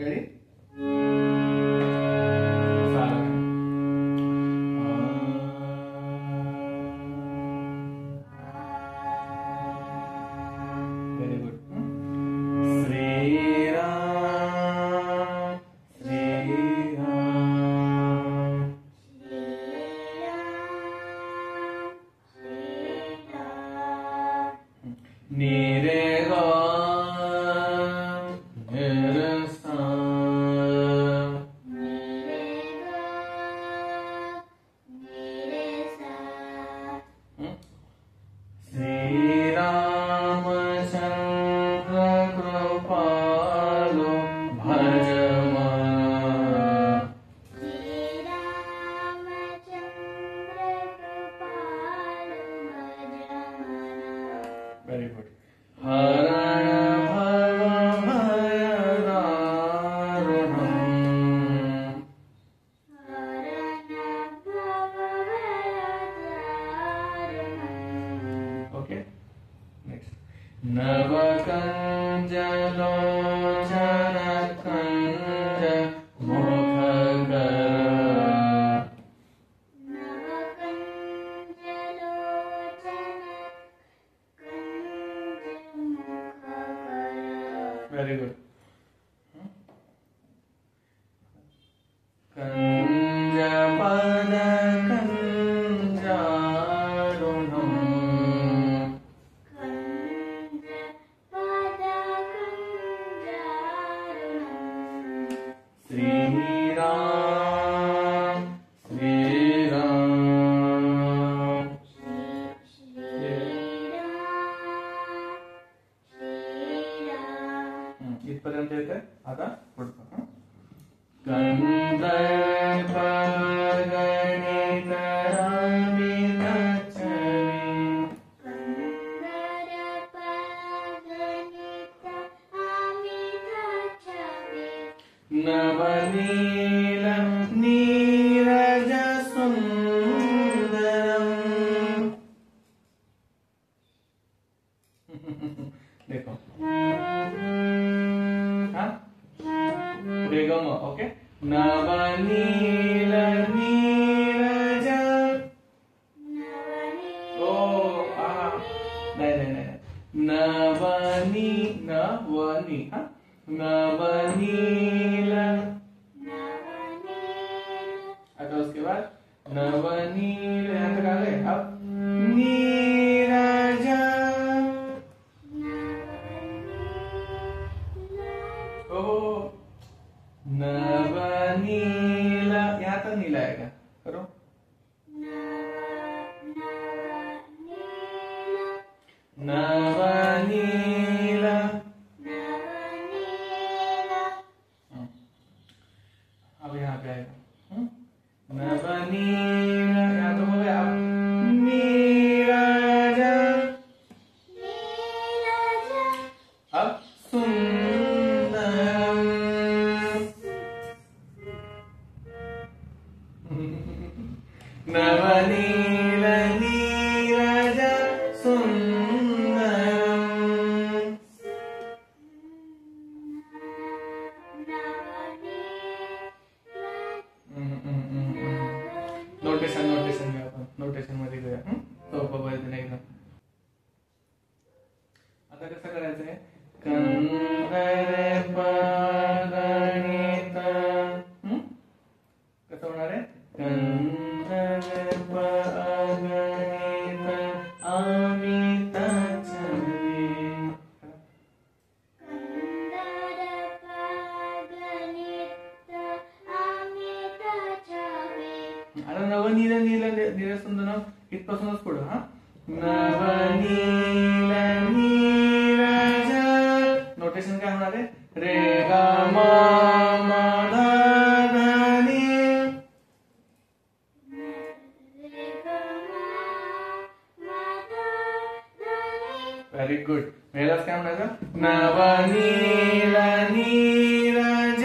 Ready? Very good. Shriram Shriram नीरे गा श्रीरामचंद्र कृपालो भज वेरी गुड. हरण भव भय दारुणम्. Okay next. नवकंज लोचन कंज मुखकर. Very good. कंज पद कंजारुणम्. श्रीराम श्रीराम इथपर्यंत येते. आता पुढचं. गंधर्व गणित अमित छवी. नवनील नीरज सुंदरम. देखो रेगम. ओके. नवनील नीरज. ओ नाही नाही नाही. नवनी नवनी नवनील. आता उसके बाद नवनील यहाँ तक आ गए. अब नीरज. ओ नवनील यहाँ तक नीला आएगा. करो. नवनील. अब यहाँ पे आएगा. नवनील यहाँ तो हो गया. अब नीरज. अब सुंदरम. नवनील नीरज सुंदरम. नोटेशन नोटेशन घ्या आपण. नोटेशन मध्ये घेऊया. सोपं पद्धतीने एकदम. आता कसं करायचंय. कंधर्प गणित. कसं होणार आहे. कंधर्प गणित अमित छवी. आता नवनील नील नील सुंदर इथपासूनच पुढं. नवनील नीरज. नोटेशन काय होणार आहे. रे ग म म ध ध नि. Very good. पहिलाच काय म्हणायचं. नवनील नीरज.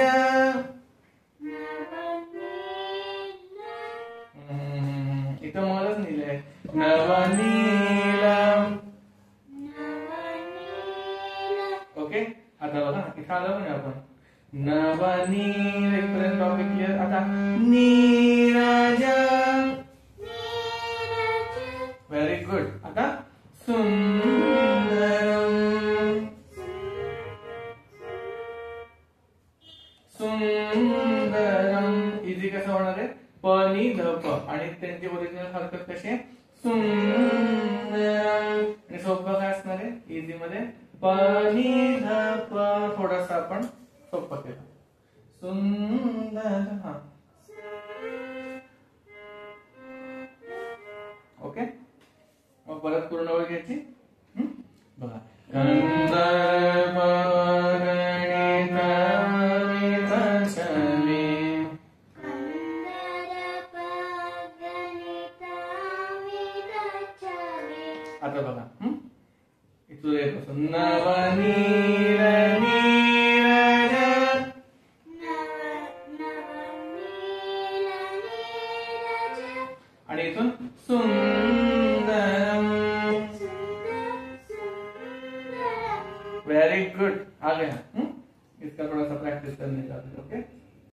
इथं मलाच नील आहे. नवनील. ओके. आता बघा इथं आलं पण आपण. नवनीर इथपर्यंत टॉपिक क्लिअर. आता नीरज. Very good. आता सुंदरम. सुंदरम इझी कसं होणार आहे? प नि ध प आणि त्यांची ओरिजिनल हरकत कशी आहे? सुंदरम. आणि सोपं काय असणार आहे इझी मध्ये? प नि ध प थोडासा आपण सोपं केलं. सुंदर. हा ओके. मग परत पूर्ण वेळ घ्यायची. बघा. गंधर्व आता बघा इथून येत नवनीर नीरज. आणि इथून सुंदरम. Very good. आ गया. इसका थोड़ा सा प्रैक्टिस करने का. ओके.